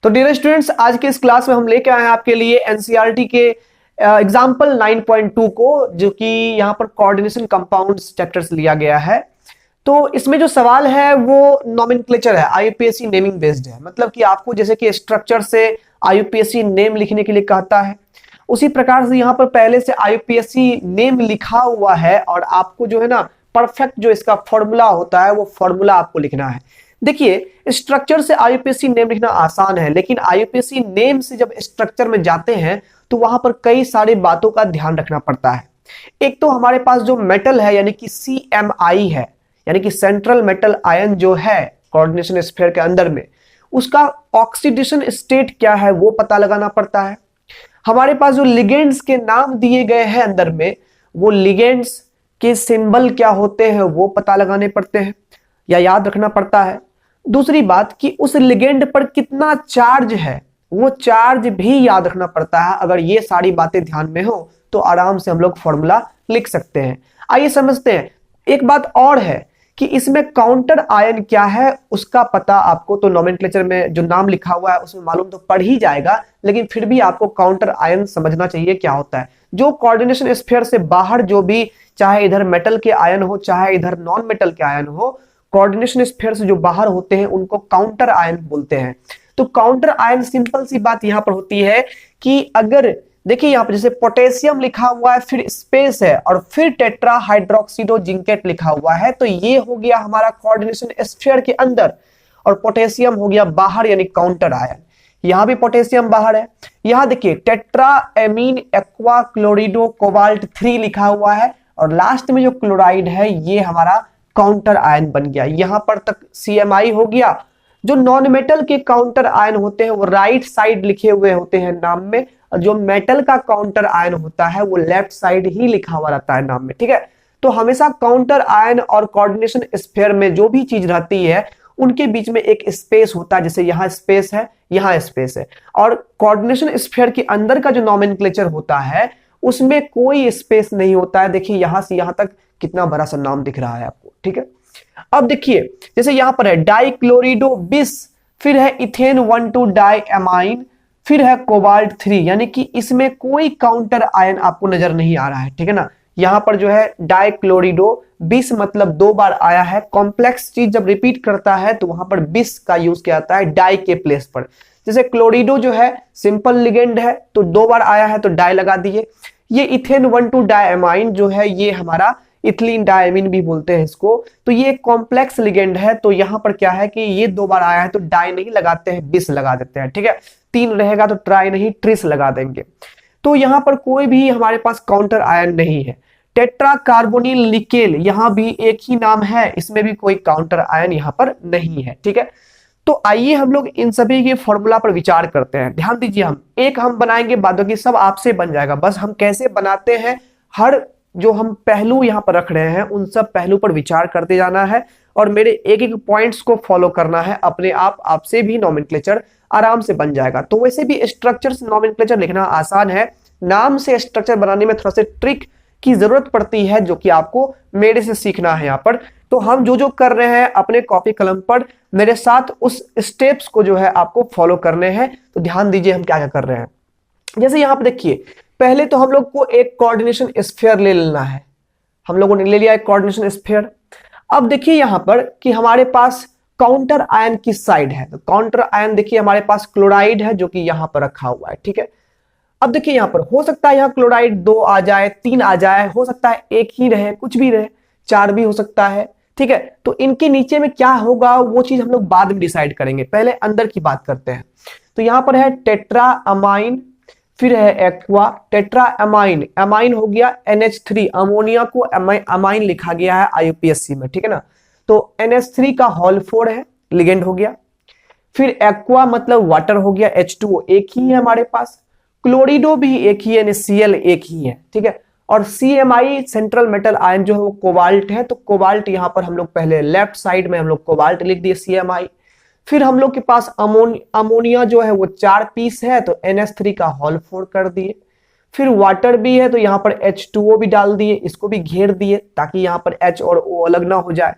तो dear students, आज के इस क्लास में हम लेके आए हैं आपके लिए एनसीईआरटी के एग्जाम्पल 9.2 को, जो कि यहाँ पर कोऑर्डिनेशन कंपाउंड्स चैप्टर से लिया गया है। तो इसमें जो सवाल है वो नॉमेनक्लेचर है, आईयूपीएससी नेमिंग बेस्ड है। मतलब कि आपको जैसे कि स्ट्रक्चर से आईयूपीएससी नेम लिखने के लिए कहता है, उसी प्रकार से यहाँ पर पहले से आईयूपीएससी नेम लिखा हुआ है और आपको जो है ना परफेक्ट जो इसका फॉर्मूला होता है वो फॉर्मूला आपको लिखना है। देखिए, स्ट्रक्चर से आईयूपीएससी नेम लिखना आसान है, लेकिन आईयूपीएससी नेम से जब स्ट्रक्चर में जाते हैं तो वहां पर कई सारी बातों का ध्यान रखना पड़ता है। एक तो हमारे पास जो मेटल है यानी कि CMI है, यानी कि सेंट्रल मेटल आयन जो है कोऑर्डिनेशन स्फीयर के अंदर में, उसका ऑक्सीडेशन स्टेट क्या है वो पता लगाना पड़ता है। हमारे पास जो लिगेंड्स के नाम दिए गए हैं अंदर में, वो लिगेंड्स के सिंबल क्या होते हैं वो पता लगाने पड़ते हैं या याद रखना पड़ता है। दूसरी बात कि उस लिगेंड पर कितना चार्ज है वो चार्ज भी याद रखना पड़ता है। अगर ये सारी बातें ध्यान में हो तो आराम से हम लोग फॉर्मूला लिख सकते हैं। आइए समझते हैं। एक बात और है कि इसमें काउंटर आयन क्या है उसका पता आपको तो नोमेनक्लेचर में जो नाम लिखा हुआ है उसमें मालूम तो पड़ ही जाएगा, लेकिन फिर भी आपको काउंटर आयन समझना चाहिए क्या होता है। जो कोऑर्डिनेशन स्फीयर से बाहर जो भी, चाहे इधर मेटल के आयन हो चाहे इधर नॉन मेटल के आयन हो, कोऑर्डिनेशन स्फीयर से जो बाहर होते हैं उनको काउंटर आयन बोलते हैं। तो काउंटर आयन, सिंपल सी बात यहां पर होती है कि अगर देखिए यहां पर जैसे पोटेशियम लिखा हुआ है, फिर स्पेस है और फिर टेट्रा हाइड्रोक्सीडो जिंकेट लिखा हुआ है, तो ये हो गया हमारा कोऑर्डिनेशन स्फीयर के अंदर और पोटेशियम हो गया बाहर यानी काउंटर आयन। यहां भी पोटेशियम बाहर है। यहां देखिए टेट्रा एमीन एक्वा क्लोरिडो कोबाल्ट 3 लिखा हुआ है और लास्ट में जो क्लोराइड है ये हमारा काउंटर आयन बन गया। यहां पर तक CMI हो गया। जो नॉन मेटल के काउंटर आयन होते हैं वो राइट साइड लिखे हुए होते हैं नाम में, और जो मेटल का काउंटर आयन होता है वो लेफ्ट साइड ही लिखा हुआ रहता है नाम में। ठीक है, तो हमेशा काउंटर आयन और कोऑर्डिनेशन स्फीयर में जो भी चीज रहती है उनके बीच में एक स्पेस होता है। जैसे यहाँ स्पेस है, यहाँ स्पेस है, और कोऑर्डिनेशन स्फीयर के अंदर का जो नोमेनक्लेचर होता है उसमें कोई स्पेस नहीं होता है। देखिए यहां से यहां तक कितना बड़ा सा नाम दिख रहा है आपको। ठीक है, अब देखिए जैसे यहां पर है डाइक्लोरिडो 20, फिर है इथेन 1,2 डाइएमाइन, फिर है कोबाल्ट 3, यानी कि इसमें कोई काउंटर आयन आपको नजर नहीं आ रहा है। ठीक है ना, यहां पर जो है डाइक्लोरिडो 20 मतलब 2 बार आया है। कॉम्प्लेक्स चीज जब रिपीट करता है तो वहां पर 20 का यूज किया जाता है डाई के प्लेस पर। जैसे क्लोरिडो जो है सिंपल लिगेंड है तो 2 बार आया है तो डाई लगा दिए। ये इथेन 1,2 डाइएमाइन जो है ये हमारा इथिलीन डायमीन भी बोलते हैं इसको, तो ये कॉम्प्लेक्स लिगेंड है। तो यहां पर क्या है कि ये 2 बार आया है तो डाई नहीं लगाते हैं, बिस लगा देते हैं। ठीक है, 3 रहेगा तो ट्राई नहीं ट्रिस लगा देंगे। तो यहां पर कोई भी हमारे पास काउंटर आयन नहीं है। टेट्रा कार्बोनिल निकेल, यहां भी एक ही नाम है, इसमें भी कोई काउंटर आयन यहां पर नहीं है। ठीक है, तो आइए हम लोग इन सभी के फॉर्मूला पर विचार करते हैं। ध्यान दीजिए, हम बनाएंगे, बातों की सब आपसे बन जाएगा। बस हम कैसे बनाते हैं, हर जो हम पहलू यहां पर रख रहे हैं उन सब पहलू पर विचार करते जाना है और मेरे एक एक पॉइंट्स को फॉलो करना है। अपने आप आपसे भी नोमेनक्लेचर आराम से बन जाएगा। तो वैसे भी स्ट्रक्चर से नोमेनक्लेचर लिखना आसान है, नाम से स्ट्रक्चर बनाने में थोड़ा सा ट्रिक की जरूरत पड़ती है जो कि आपको मेरे से सीखना है यहाँ पर। तो हम जो जो कर रहे हैं अपने कॉपी कलम पर मेरे साथ उस स्टेप्स को जो है आपको फॉलो करने हैं। तो ध्यान दीजिए हम क्या क्या कर रहे हैं। जैसे यहाँ पर देखिए, पहले तो हम लोग को एक कोऑर्डिनेशन स्फीयर ले लेना है। हम लोगों ने ले लिया एक कोऑर्डिनेशन स्फीयर। अब देखिए यहां पर कि हमारे पास काउंटर आयन किस साइड है। तो काउंटर आयन देखिए हमारे पास क्लोराइड है जो कि यहां पर रखा हुआ है। ठीक है, अब देखिए यहां पर हो सकता है यहां क्लोराइड 2 आ जाए, 3 आ जाए, हो सकता है 1 ही रहे, कुछ भी रहे, 4 भी हो सकता है। ठीक है, तो इनके नीचे में क्या होगा वो चीज हम लोग बाद में डिसाइड करेंगे, पहले अंदर की बात करते हैं। तो यहां पर है टेट्रा अमाइन, फिर है एक्वा, टेट्रा अमाइन, अमाइन हो गया NH3, अमोनिया को अमाइन लिखा गया है आईयूपीएससी में। ठीक है ना, तो NH3 का होल 4 है, लिगेंड हो गया। फिर एक्वा मतलब वाटर हो गया, H2O एक ही है हमारे पास। क्लोरिडो भी एक ही है, Cl एक ही है। ठीक है, और CMI सेंट्रल मेटल आयन जो है वो कोबाल्ट है, तो कोबाल्ट यहां पर हम लोग पहले लेफ्ट साइड में हम लोग कोबाल्ट लिख दिए CMI। फिर हम लोग के पास अमोनिया जो है वो 4 पीस है तो NH3 का होल 4 कर दिए। फिर वाटर भी है तो यहाँ पर H2O भी डाल दिए, इसको भी घेर दिए ताकि यहाँ पर H और O अलग ना हो जाए।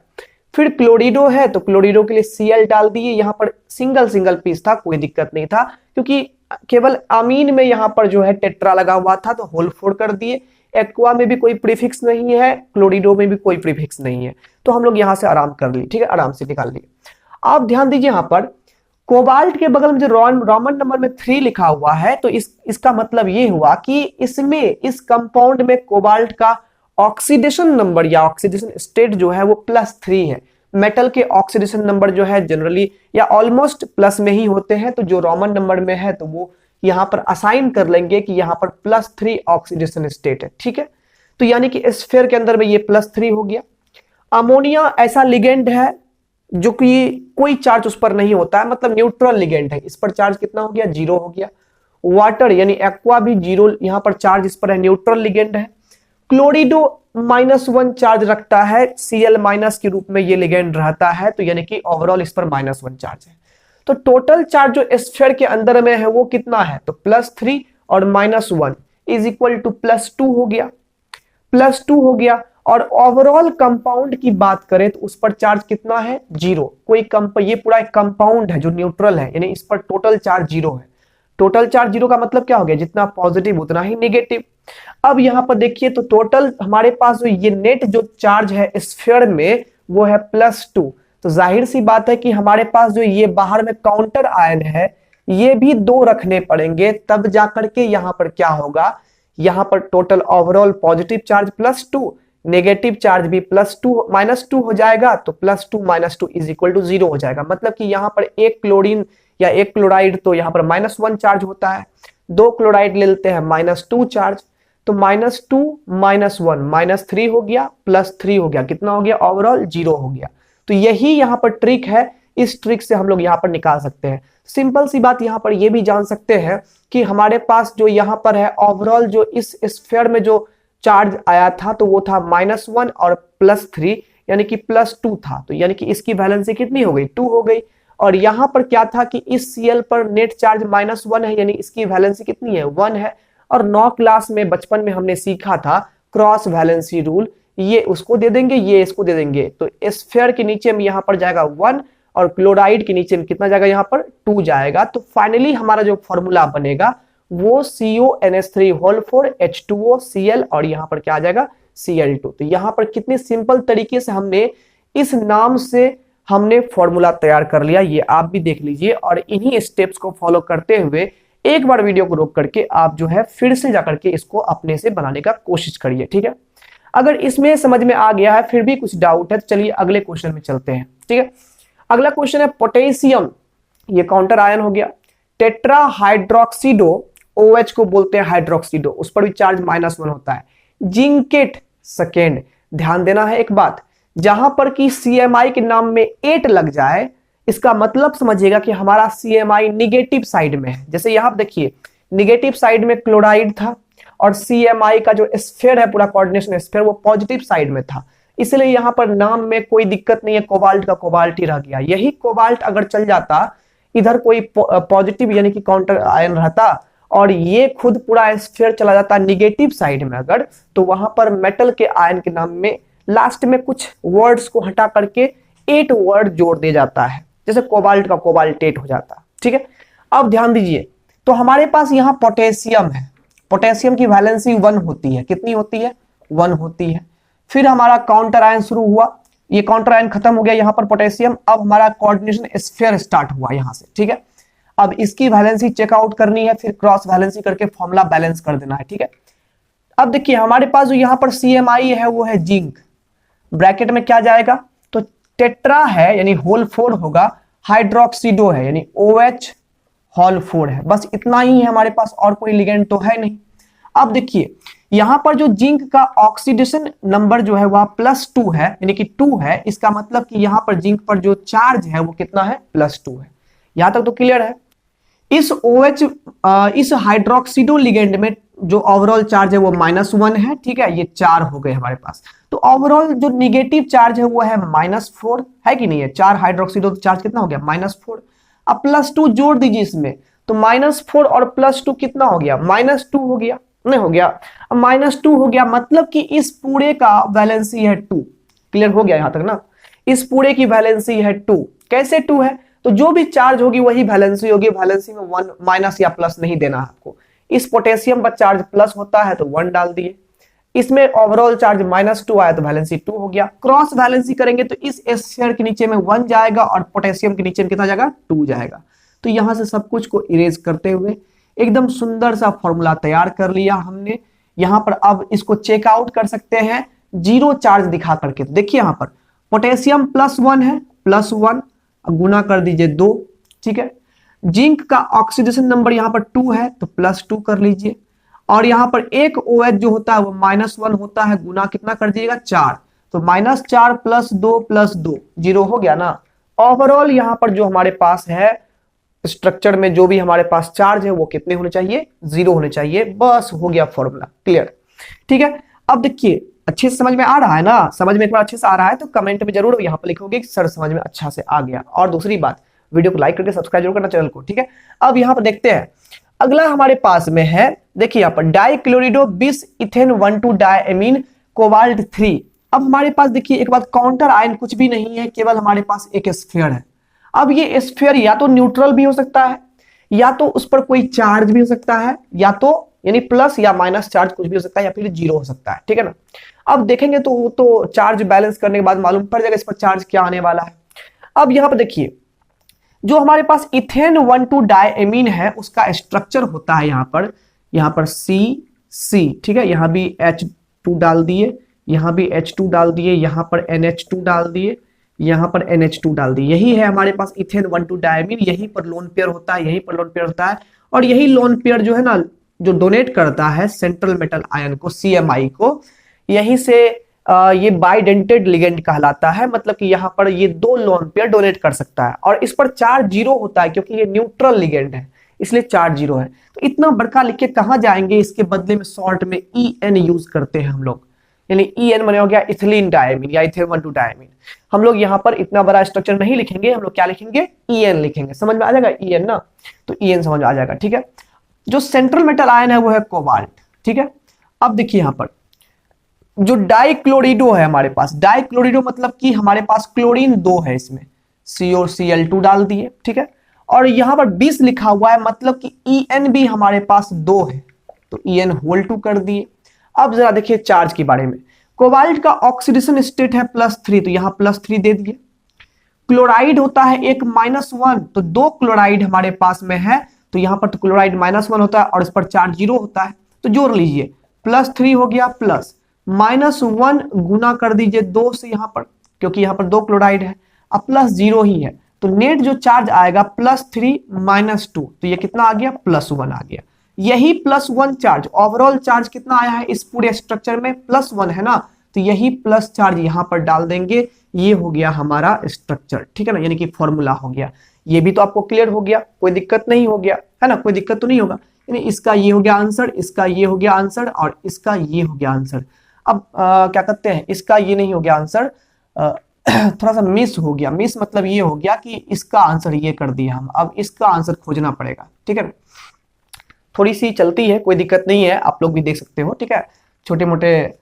फिर क्लोरिडो है तो क्लोरिडो के लिए Cl डाल दिए, यहाँ पर सिंगल सिंगल पीस था, कोई दिक्कत नहीं था, क्योंकि केवल अमीन में यहाँ पर जो है टेट्रा लगा हुआ था तो होल 4 कर दिए। एक्वा में भी कोई प्रीफिक्स नहीं है, क्लोरिडो में भी कोई प्रीफिक्स नहीं है, तो हम लोग यहाँ से आराम कर लिए, ठीक है, आराम से निकाल लिए। आप ध्यान दीजिए यहाँ पर कोबाल्ट के बगल में जो रोमन नंबर में 3 लिखा हुआ है, तो इसका मतलब ये हुआ कि इसमें, इस कंपाउंड में कोबाल्ट का ऑक्सीडेशन नंबर या ऑक्सीडेशन स्टेट जो है वो +3 है। मेटल के ऑक्सीडेशन नंबर जो है जनरली या ऑलमोस्ट प्लस में ही होते हैं, तो जो रोमन नंबर में है तो वो यहां पर असाइन कर लेंगे कि यहां पर +3 ऑक्सीडेशन स्टेट है, ठीक है। तो यानी कि स्फीयर के अंदर में ये +3 हो गया। अमोनिया ऐसा लिगेंड है जो कि कोई चार्ज उस पर नहीं होता है, मतलब न्यूट्रल लिगेंड है, इस पर चार्ज कितना हो गया, 0 हो गया। वाटर यानी एक्वा भी 0, यहां पर चार्ज इस पर है, न्यूट्रल लिगेंड है। क्लोरिडो -1 चार्ज रखता है, Cl- के रूप में ये लिगेंड रहता है, तो यानी कि ओवरऑल इस पर -1 चार्ज है। तो टोटल चार्ज जो स्फीयर के अंदर में है वो कितना है, तो +3 और -1 इज इक्वल टू +2 हो गया, +2 हो गया। और ओवरऑल कंपाउंड की बात करें तो उस पर चार्ज कितना है, 0। कोई ये पूरा एक कंपाउंड है जो न्यूट्रल है, यानी इस पर टोटल चार्ज 0 है। टोटल चार्ज 0 का मतलब क्या हो गया, जितना पॉजिटिव उतना ही नेगेटिव। अब यहां पर देखिए तो टोटल हमारे पास जो ये नेट जो चार्ज है स्फीयर में वो है +2, तो जाहिर सी बात है कि हमारे पास जो ये बाहर में काउंटर आयन है ये भी 2 रखने पड़ेंगे, तब जाकर के यहां पर क्या होगा, यहां पर total overall positive charge +2, negative charge भी -2 हो जाएगा, तो +2 -2 इज इक्वल टू 0 हो जाएगा। मतलब कि यहां पर एक क्लोरीन या एक क्लोराइड तो यहां पर -1 चार्ज होता है, 2 क्लोराइड ले लेते हैं -2 चार्ज, तो -2 -1 -3 हो गया, +3 हो गया, कितना हो गया, ओवरऑल 0 हो गया। तो यही यहाँ पर ट्रिक है, इस ट्रिक से हम लोग यहाँ पर निकाल सकते हैं। सिंपल सी बात यहाँ पर ये भी जान सकते हैं कि हमारे पास जो यहाँ पर है ओवरऑल जो इस स्फीयर में जो चार्ज आया था तो वो था -1 और +3 यानी कि +2 था, तो यानी कि इसकी वैलेंसी कितनी हो गई, 2 हो गई। और यहां पर क्या था कि इस Cl पर नेट चार्ज -1 है, यानी इसकी वैलेंसी कितनी है, 1 है। और 9 क्लास में बचपन में हमने सीखा था क्रॉस वैलेंसी रूल, ये उसको दे देंगे, ये इसको दे देंगे, तो स्फीयर के नीचे में यहाँ पर जाएगा 1 और क्लोराइड के नीचे में कितना जाएगा, यहाँ पर 2 जाएगा। तो फाइनली हमारा जो फॉर्मूला बनेगा वो CONH3 H2O Cl और यहाँ पर क्या आ जाएगा, Cl2। तो यहाँ पर कितने सिंपल तरीके से हमने इस नाम से हमने फॉर्मूला तैयार कर लिया, ये आप भी देख लीजिए। और इन्हीं स्टेप्स को फॉलो करते हुए एक बार वीडियो को रोक करके आप जो है फिर से जाकर के इसको अपने से बनाने का कोशिश करिए, ठीक है। अगर इसमें समझ में आ गया है, फिर भी कुछ डाउट है, चलिए अगले क्वेश्चन में चलते हैं, ठीक है। अगला क्वेश्चन है पोटेशियम, ये काउंटर आयन हो गया। टेट्रा हाइड्रोक्सीडो, OH को बोलते हैं हाइड्रोक्सीडो, उस पर भी चार्ज -1 होता है। जिंकेट सेकेंड, ध्यान देना है एक बात, जहां पर कि CMI के नाम में 8 लग जाए, इसका मतलब समझिएगा कि हमारा CMI निगेटिव साइड में है। जैसे यहां देखिए निगेटिव साइड में क्लोराइड था और CMI का जो स्फीयर है पूरा कोऑर्डिनेशन स्फीयर वो पॉजिटिव साइड में था, इसलिए यहां पर नाम में कोई दिक्कत नहीं है, कोबाल्ट का कोबाल्ट ही रह गया। यही कोबाल्ट अगर चल जाता इधर कोई पॉजिटिव यानी कि काउंटर आयन रहता और ये खुद पूरा स्फीयर चला जाता निगेटिव साइड में अगर, तो वहां पर मेटल के आयन के नाम में लास्ट में कुछ वर्ड्स को हटा करके 8 वर्ड जोड़ दिया जाता है, जैसे कोबाल्ट का कोबाल्टेट हो जाता, ठीक है। अब ध्यान दीजिए, तो हमारे पास यहाँ पोटेशियम है, पोटेशियम की वैलेंसी 1 होती है, कितनी होती है, 1 होती है। फिर हमारा काउंटर आयन शुरू हुआ, ये काउंटर आयन खत्म हो गया यहाँ पर पोटेशियम, अब हमारा कोऑर्डिनेशन स्फीयर स्टार्ट हुआ यहाँ से, ठीक है। अब इसकी वैलेंसी चेकआउट करनी है, फिर क्रॉस वैलेंसी करके फॉर्मूला बैलेंस कर देना है, ठीक है। अब देखिए हमारे पास जो यहाँ पर CMI है वो है जिंक, ब्रैकेट में क्या जाएगा, तो टेट्रा है यानी होल 4 होगा, हाइड्रोक्सीडो है यानी OH होल 4 है, बस इतना ही है हमारे पास, और कोई लिगेंड तो है नहीं। अब देखिए यहां पर जो जिंक का ऑक्सीडेशन नंबर जो है वह +2 है, यानी कि 2 है, इसका मतलब कि यहां पर जिंक पर जो चार्ज है वो कितना है, +2 है। यहां तक तो क्लियर है। इस OH इस हाइड्रोक्सीडो लिगेंड में जो ओवरऑल चार्ज है वो -1 है, ठीक है, ये 4 हो गए हमारे पास। तो ओवरऑल जो निगेटिव चार्ज है वो है -4 है कि नहीं है, 4 हाइड्रोक्सीडो तो चार्ज कितना हो गया, -4। अब +2 जोड़ दीजिए इसमें, तो -4 और +2 कितना हो गया, -2 हो गया, नहीं हो गया, अब -2 हो गया, मतलब कि इस पूरे का वैलेंसी है 2। क्लियर हो गया यहां तक ना। इस पूरे की वैलेंसी है 2। कैसे 2 है? तो जो भी चार्ज होगी वही वैलेंसी होगी, वैलेंसी में 1 माइनस या प्लस नहीं देना है आपको। इस पोटेशियम पर चार्ज प्लस होता है तो 1 डाल दिए, इसमें ओवरऑल चार्ज -2 आया तो वैलेंसी 2 हो गया। क्रॉस वैलेंसी करेंगे तो इस स्फीयर के नीचे में 1 जाएगा और पोटेशियम के नीचे में कितना जाएगा? 2 जाएगा। तो यहां से सब कुछ को इरेज करते हुए एकदम सुंदर सा फॉर्मूला तैयार कर लिया हमने। यहां पर अब इसको चेकआउट कर सकते हैं जीरो चार्ज दिखा करके। देखिए यहां पर पोटेशियम +1 है, +1 गुना कर दीजिए 2, ठीक है। जिंक का ऑक्सीडेशन नंबर यहां पर 2 है तो +2 कर लीजिए, और यहां पर एक OH जो होता है वो -1 होता है, गुना कितना कर दीजिएगा? 4, तो -4 + 2 + 2 0 हो गया ना। ओवरऑल यहां पर जो हमारे पास है स्ट्रक्चर में जो भी हमारे पास चार्ज है वो कितने होने चाहिए? 0 होने चाहिए। बस हो गया फॉर्मूला क्लियर, ठीक है। अब देखिए अच्छे से समझ में आ रहा है ना? समझ में एक बार अच्छे से आ रहा है तो कमेंट में जरूर यहाँ पर लिखोगे कि सर समझ में अच्छा से आ गया। और दूसरी बात, वीडियो को लाइक करके सब्सक्राइब जरूर करना चैनल को, ठीक है। अब यहाँ पर देखते हैं अगला हमारे पास में है, देखिए यहाँ पर डाइक्लोरिडो बिस इथेन 1,2 डायमीन कोबाल्ट 3। अब हमारे पास देखिए एक बात, काउंटर आयन कुछ भी नहीं है, केवल हमारे पास एक स्फीयर है। अब ये स्फीयर या तो न्यूट्रल भी हो सकता है, या तो उस पर कोई चार्ज भी हो सकता है, या तो यानी प्लस या माइनस चार्ज कुछ भी हो सकता है, या फिर 0 हो सकता है, ठीक है ना। अब देखेंगे तो चार्ज बैलेंस करने के बाद मालूम पड़ जाएगा इस पर चार्ज क्या आने वाला है। अब यहां पर देखिए जो हमारे पास इथेन 1,2 डायमीन है उसका स्ट्रक्चर होता है यहां पर C, ठीक है। यहां भी H2 डाल दिए, यहां भी H2 डाल दिए, यहां पर NH2 डाल दिए, यहां पर NH2 डाल दिए। यही है हमारे पास इथेन 1,2 डायमीन। यहीं पर लोन पेयर होता है, यहीं पर लोन पेयर होता है, और यही लोन पेयर जो है ना जो डोनेट करता है सेंट्रल मेटल आयन को, CMI को, यहीं से ये बाइडेंटेड लिगेंड कहलाता है। मतलब कि यहाँ पर ये 2 लोन पेयर डोनेट कर सकता है, और इस पर चार्ज 0 होता है क्योंकि ये न्यूट्रल लिगेंड है, इसलिए चार्ज 0 है। तो इतना बड़का लिख के कहां जाएंगे? इसके बदले में शॉर्ट में EN यूज करते हैं हम लोग, यानी EN माने हो गया इथिलीन डायमीन या इथेन 1,2 डायमीन। हम लोग यहाँ पर इतना बड़ा स्ट्रक्चर नहीं लिखेंगे, हम लोग क्या लिखेंगे? EN लिखेंगे। समझ में आ जाएगा EN ना, तो EN समझ में आ जाएगा, ठीक है। जो सेंट्रल मेटल आयन है वो है कोबाल्ट, ठीक है। अब देखिए यहाँ पर जो डाइक्लोरिडो है हमारे पास, डाइक्लोरिडो मतलब कि हमारे पास क्लोरीन 2 है, इसमें COCl2 डाल दिए, ठीक है। और यहां पर 20 लिखा हुआ है, मतलब कि EN भी हमारे पास 2 है, तो EN2 कर दिए। अब जरा देखिए चार्ज के बारे में। कोबाल्ट का ऑक्सीडेशन स्टेट है +3, तो यहां +3 दे दिए। क्लोराइड होता है एक -1, तो 2 क्लोराइड हमारे पास में है, तो यहां पर तो क्लोराइड -1 होता है और इस पर चार्ज 0 होता है, तो जोड़ लीजिए। +3 हो गया, प्लस -1 गुना कर दीजिए 2 से यहां पर, क्योंकि यहां पर 2 क्लोराइड है, अब +0 ही है, तो नेट जो चार्ज आएगा +3 -2, तो ये कितना आ गया? +1 आ गया। यही +1 चार्ज, ओवरऑल चार्ज कितना आया है इस पूरे स्ट्रक्चर में? +1 है ना, तो यही प्लस चार्ज यहां पर डाल देंगे। ये हो गया हमारा स्ट्रक्चर, ठीक है ना, यानी कि फॉर्मूला हो गया। ये भी तो आपको क्लियर हो गया, कोई दिक्कत नहीं हो गया है ना, कोई दिक्कत तो नहीं होगा। यानी इसका ये हो गया आंसर, इसका ये हो गया आंसर, और इसका ये हो गया आंसर। अब क्या कहते हैं, इसका ये नहीं हो गया आंसर, थोड़ा सा मिस हो गया। मिस मतलब ये हो गया कि इसका आंसर ये कर दिया हम, अब इसका आंसर खोजना पड़ेगा, ठीक है। थोड़ी सी चलती है, कोई दिक्कत नहीं है, आप लोग भी देख सकते हो, ठीक है। छोटे मोटे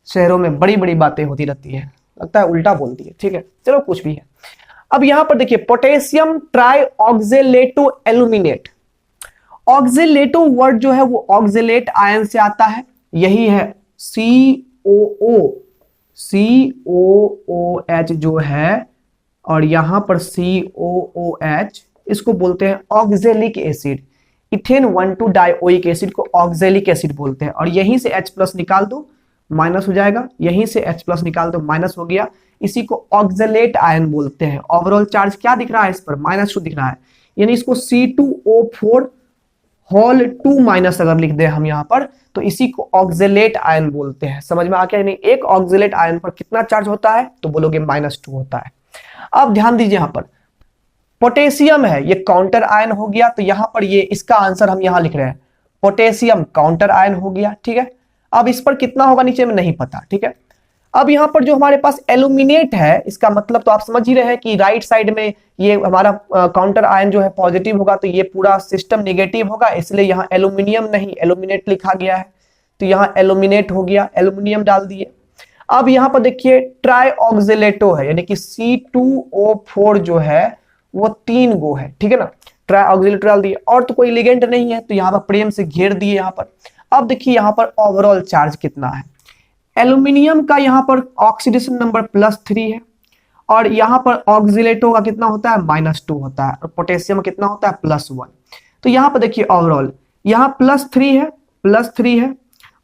शहरों में बड़ी बड़ी बातें होती रहती है, लगता है उल्टा बोलती है, ठीक है, चलो कुछ भी है। अब यहां पर देखिए potassium try oxalato aluminate. Oxalato word जो है वो ऑक्जेलेट आयन से आता है, यही है COOH जो है, और यहां पर COOH, इसको बोलते हैं oxalic acid. Ethane 1,2 dioic acid को ऑक्जेलिक एसिड बोलते हैं। और यहीं से H+ निकाल दो, माइनस हो जाएगा, यहीं से H+ निकाल दो, माइनस हो गया, इसी को ऑक्जेलेट आयन बोलते हैं। ओवरऑल चार्ज क्या दिख रहा है इस पर? -2 दिख रहा है, यानी इसको C2O4 होल 2- अगर लिख दे हम यहां पर, तो इसी को ऑक्जेलेट आयन बोलते हैं। समझ में आ गया? यानी एक ऑक्जेलेट आयन पर कितना चार्ज होता है? तो बोलोगे -2 होता है। अब ध्यान दीजिए, यहां पर पोटेशियम है, ये काउंटर आयन हो गया, तो यहां पर ये इसका आंसर हम यहां लिख रहे हैं, पोटेशियम काउंटर आयन हो गया, ठीक है। अब इस पर कितना होगा नीचे में नहीं पता, ठीक है। अब यहां पर जो हमारे पास एल्यूमिनेट है, इसका मतलब तो आप समझ ही रहे हैं कि राइट साइड में ये हमारा काउंटर आयन जो है पॉजिटिव होगा, तो ये पूरा सिस्टम नेगेटिव होगा, इसलिए यहां एल्यूमिनियम नहीं एल्यूमिनेट लिखा गया है, तो यहां एल्यूमिनेट हो गया, एल्यूमिनियम डाल दिए। अब यहां पर देखिए ट्राईऑक्सिलेटो है, यानी कि C2O4 जो है वो 3 गो है, ठीक है ना। ट्राईऑक्सिलेटो डाल दिए, और तो कोई लिगेंड नहीं है तो यहां पर प्रेम से घेर दिए यहां पर। अब देखिए यहां पर ओवरऑल चार्ज कितना है। एल्यूमिनियम का यहां पर ऑक्सीडेशन नंबर +3 है, और यहां पर ऑक्सिलेटो का कितना होता है -2 होता है, और पोटेशियम कितना होता है +1। तो यहां पर देखिए ओवरऑल यहां +3 है,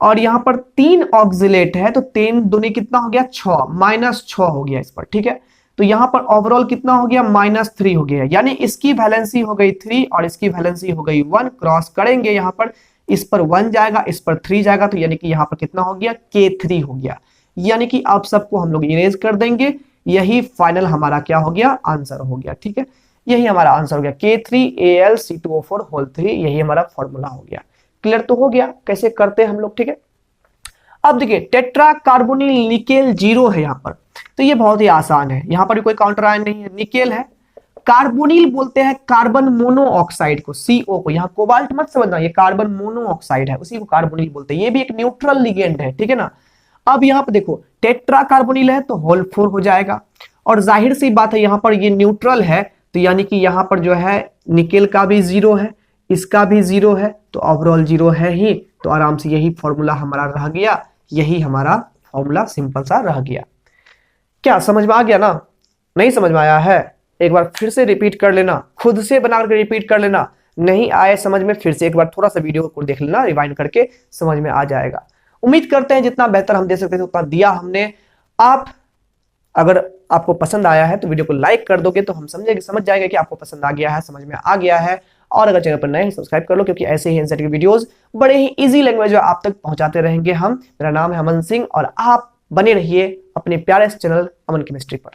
और यहां पर 3 ऑक्सिलेट है, तो 3 दूनी कितना हो गया 6, -6 हो गया इस पर, ठीक है। तो यहां पर ओवरऑल कितना हो गया -3 हो गया, यानी इसकी वैलेंसी हो गई 3 और इसकी वैलेंसी हो गई 1। क्रॉस करेंगे यहां पर, इस पर 1 जाएगा, इस पर 3 जाएगा, तो यानी कि यहां पर कितना हो गया K3 हो गया। यानी कि अब सबको हम लोग इरेज कर देंगे, यही फाइनल हमारा क्या हो गया, आंसर हो गया, ठीक है। यही हमारा आंसर हो गया K3Al C2O4 यही हमारा फॉर्मूला हो गया। क्लियर तो हो गया कैसे करते हैं हम लोग, ठीक है। अब देखिए टेट्रा कार्बोनिल निकेल 0 है यहां पर, तो ये बहुत ही आसान है, यहां पर भी कोई काउंटर आयन नहीं है। निकेल है, कार्बोनिल बोलते हैं कार्बन मोनोऑक्साइड को, CO को, यहाँ कोबाल्ट मत समझना, ये कार्बन मोनोऑक्साइड है, उसी को कार्बोनिल बोलते हैं। ये भी एक न्यूट्रल लिगेंड है, ठीक है ना। अब यहाँ पर देखो टेट्रा कार्बोनिल है तो होल 4 हो जाएगा, और जाहिर सी बात है यहाँ पर ये न्यूट्रल है, तो यानी कि यहाँ पर जो है निकेल का भी 0 है, इसका भी 0 है, तो ओवरऑल 0 है ही, तो आराम से यही फॉर्मूला हमारा रह गया, यही हमारा फॉर्मूला सिंपल सा रह गया। क्या समझ में आ गया ना? नहीं समझ में आया है एक बार फिर से रिपीट कर लेना, खुद से बनाकर रिपीट कर लेना, नहीं आए समझ में फिर से एक बार थोड़ा सा वीडियो को देख लेना, रिवाइंड करके समझ में आ जाएगा। उम्मीद करते हैं जितना बेहतर हम दे सकते थे उतना दिया हमने। आप अगर आपको पसंद आया है तो वीडियो को लाइक कर दोगे तो हम समझ जाएंगे कि आपको पसंद आ गया है, समझ में आ गया है। और अगर चैनल पर नए हैं सब्सक्राइब कर लो, क्योंकि ऐसे ही एनसीईआरटी के वीडियोस बड़े ही इजी लैंग्वेज में आप तक पहुंचाते रहेंगे हम। मेरा नाम है अमन सिंह और आप बने रहिए अपने प्यारे चैनल अमन केमिस्ट्री पर।